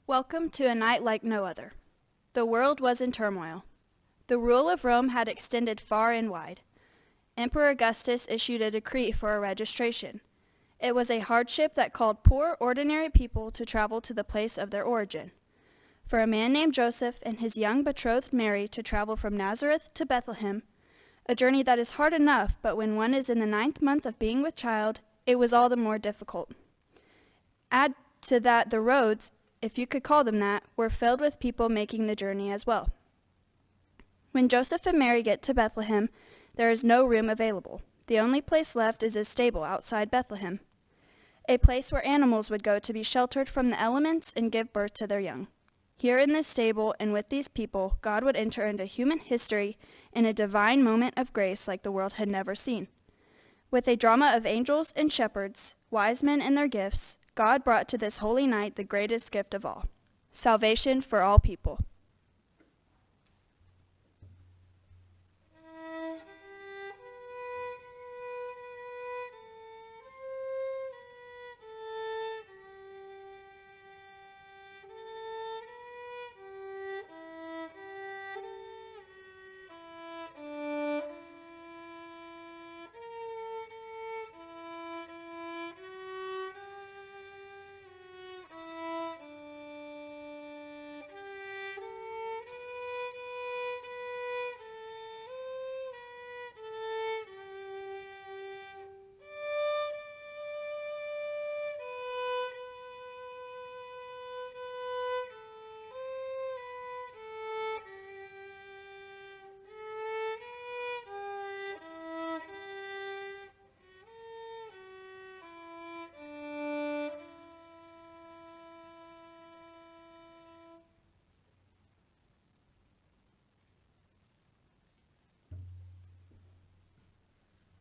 Welcome to a night like no other. The world was in turmoil. The rule of Rome had extended far and wide. Emperor Augustus issued a decree for a registration. It was a hardship that called poor, ordinary people to travel to the place of their origin. For a man named Joseph and his young betrothed Mary to travel from Nazareth to Bethlehem, a journey that is hard enough, but when one is in the 9th month of being with child, it was all the more difficult. Add to that the roads, if you could call them that, were filled with people making the journey as well. When Joseph and Mary get to Bethlehem, there is no room available. The only place left is a stable outside Bethlehem, a place where animals would go to be sheltered from the elements and give birth to their young. Here in this stable and with these people, God would enter into human history in a divine moment of grace like the world had never seen. With a drama of angels and shepherds, wise men and their gifts, God brought to this holy night the greatest gift of all, salvation for all people.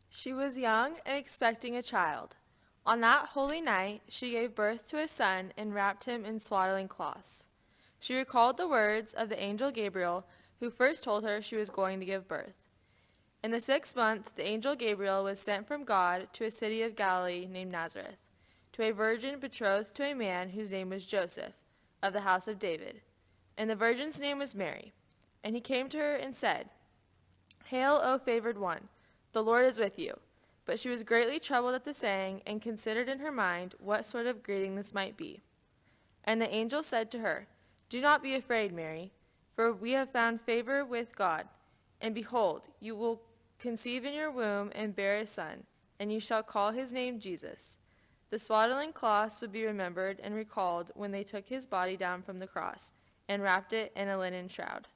She was young and expecting a child. On that holy night, she gave birth to a son and wrapped him in swaddling cloths. She recalled the words of the angel Gabriel, who first told her she was going to give birth. In the 6th month, the angel Gabriel was sent from God to a city of Galilee named Nazareth, to a virgin betrothed to a man whose name was Joseph, of the house of David. And the virgin's name was Mary. And he came to her and said, "Hail, O favored one, the Lord is with you." But she was greatly troubled at the saying, and considered in her mind what sort of greeting this might be. And the angel said to her, "Do not be afraid, Mary, for we have found favor with God. And behold, you will conceive in your womb and bear a son, and you shall call his name Jesus." The swaddling cloths would be remembered and recalled when they took his body down from the cross and wrapped it in a linen shroud.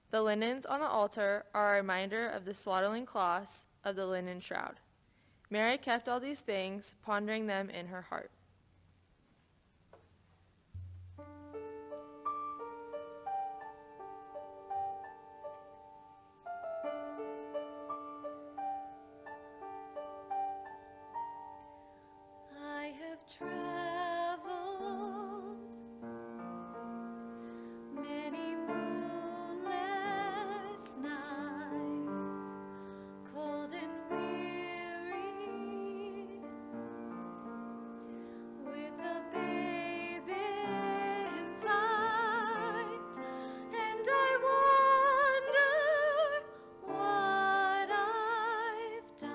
The linens on the altar are a reminder of the swaddling cloths of the linen shroud. Mary kept all these things, pondering them in her heart. I have traveled many moonless nights, cold and weary, with a babe inside, and I wonder what I've done.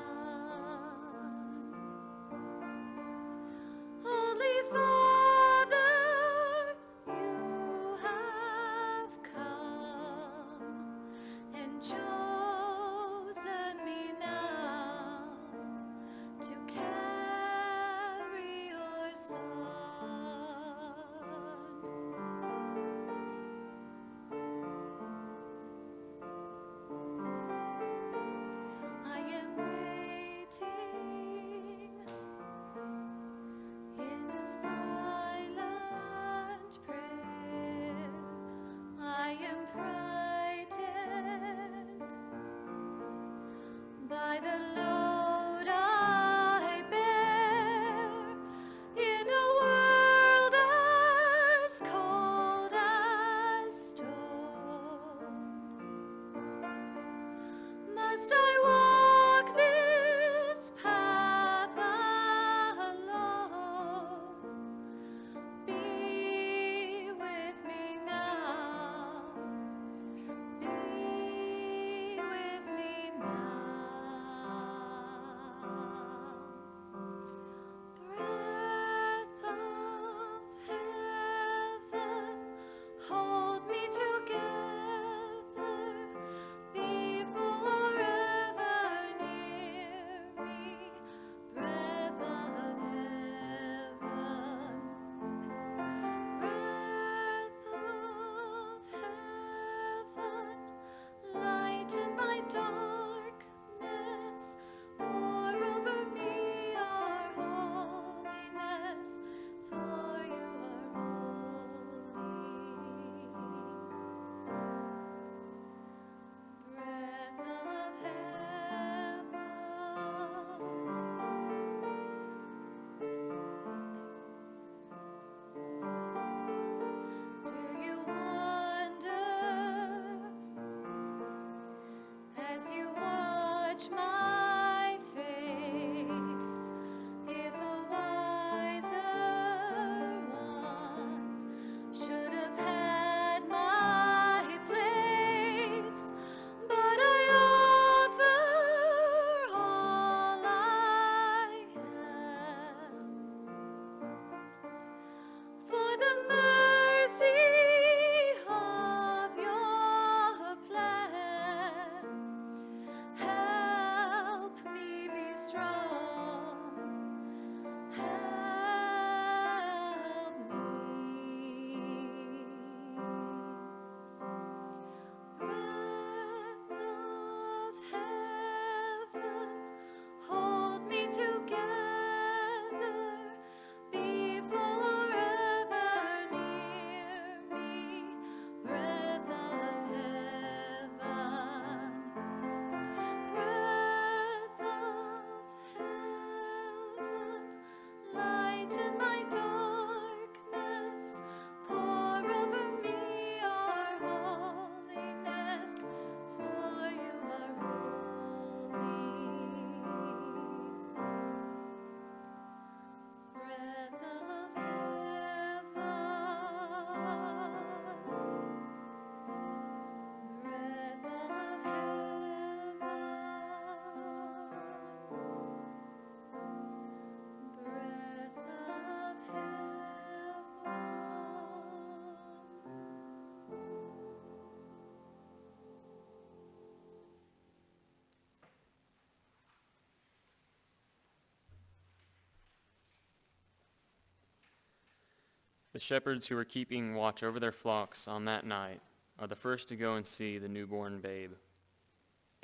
The shepherds who were keeping watch over their flocks on that night are the first to go and see the newborn babe.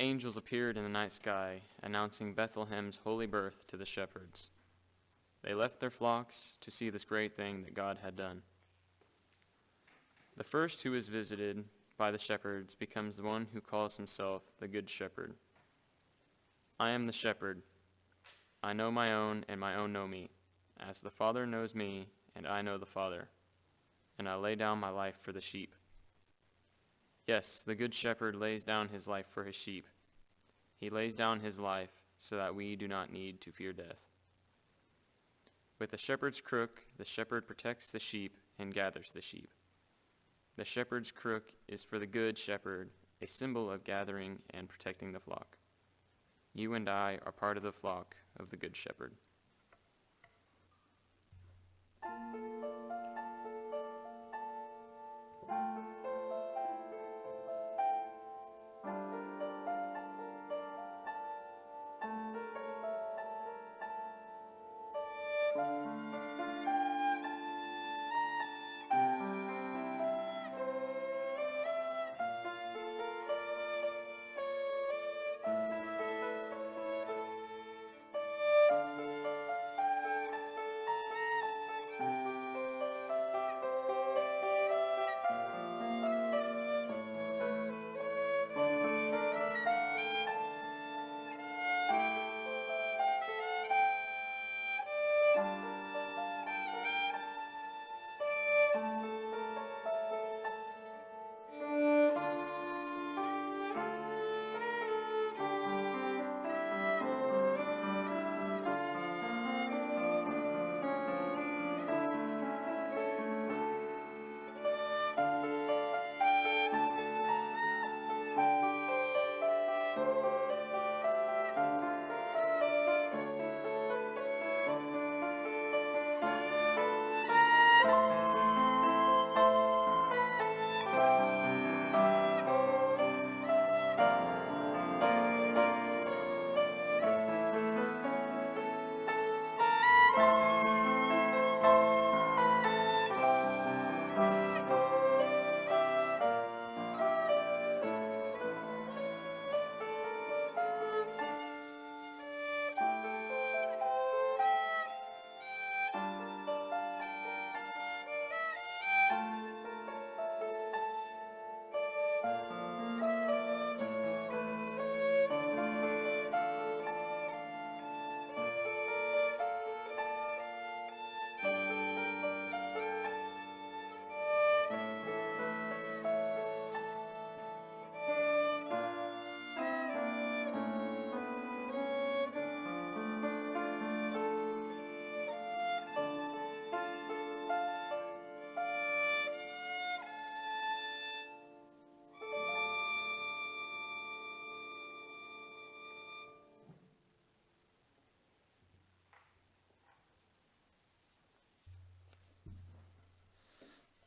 Angels appeared in the night sky, announcing Bethlehem's holy birth to the shepherds. They left their flocks to see this great thing that God had done. The first who is visited by the shepherds becomes the one who calls himself the Good Shepherd. I am the shepherd. I know my own, and my own know me, as the Father knows me, and I know the Father, and I lay down my life for the sheep. Yes, the Good Shepherd lays down his life for his sheep. He lays down his life so that we do not need to fear death. With the shepherd's crook, the shepherd protects the sheep and gathers the sheep. The shepherd's crook is for the Good Shepherd, a symbol of gathering and protecting the flock. You and I are part of the flock of the Good Shepherd.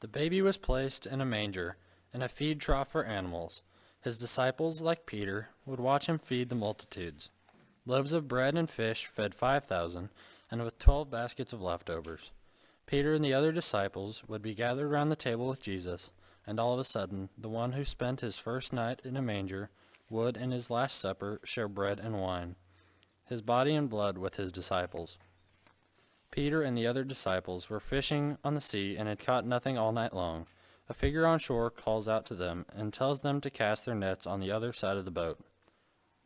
The baby was placed in a manger, in a feed trough for animals. His disciples, like Peter, would watch him feed the multitudes. Loaves of bread and fish fed 5,000, and with 12 baskets of leftovers. Peter and the other disciples would be gathered around the table with Jesus, and all of a sudden, the one who spent his first night in a manger would, in his last supper, share bread and wine, his body and blood with his disciples. Peter and the other disciples were fishing on the sea and had caught nothing all night long. A figure on shore calls out to them and tells them to cast their nets on the other side of the boat.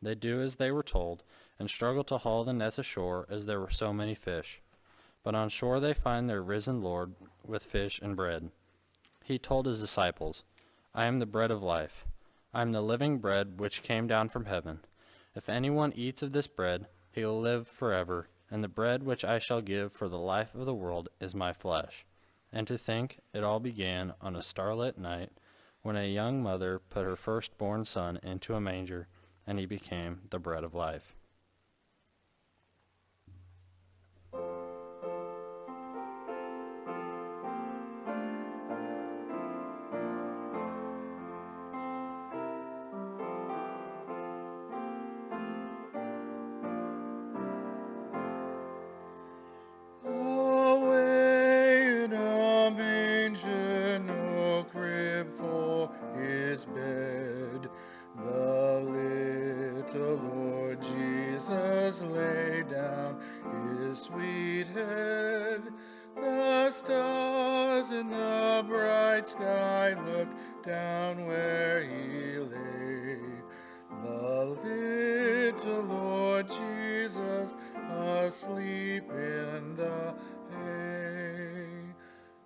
They do as they were told and struggle to haul the nets ashore as there were so many fish. But on shore they find their risen Lord with fish and bread. He told his disciples, "I am the bread of life. I am the living bread which came down from heaven. If anyone eats of this bread, he will live forever. And the bread which I shall give for the life of the world is my flesh." And to think it all began on a starlit night when a young mother put her firstborn son into a manger, and he became the bread of life. Away in a little Lord Jesus laid down his sweet head. The stars in the bright sky looked down where he lay. The little Lord Jesus asleep in the hay.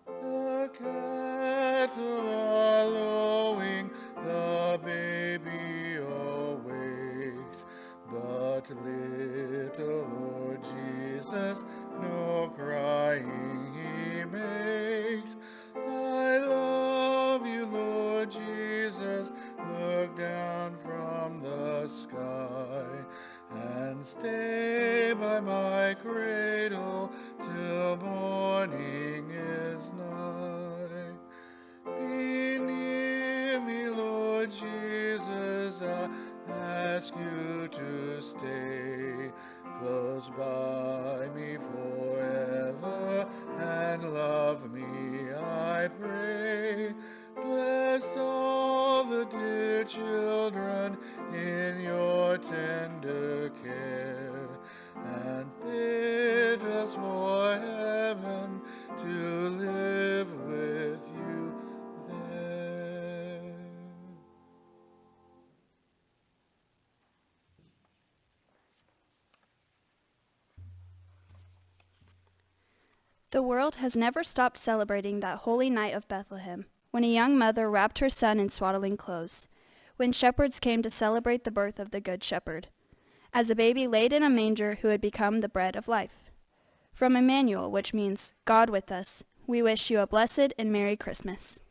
The cattle are lowing, the baby awakes, but little Lord Jesus no crying he makes. I love you, Lord Jesus, look down from the sky and stay by my cradle till morning is nigh. Be near me, Lord Jesus, I ask you to stay close by me forever and love me, I pray. Bless all the dear children in your tender care, and fit us for heaven to live with you there. The world has never stopped celebrating that holy night of Bethlehem, when a young mother wrapped her son in swaddling clothes, when shepherds came to celebrate the birth of the Good Shepherd, as a baby laid in a manger who had become the bread of life. From Emanuel, which means God with us, we wish you a blessed and Merry Christmas.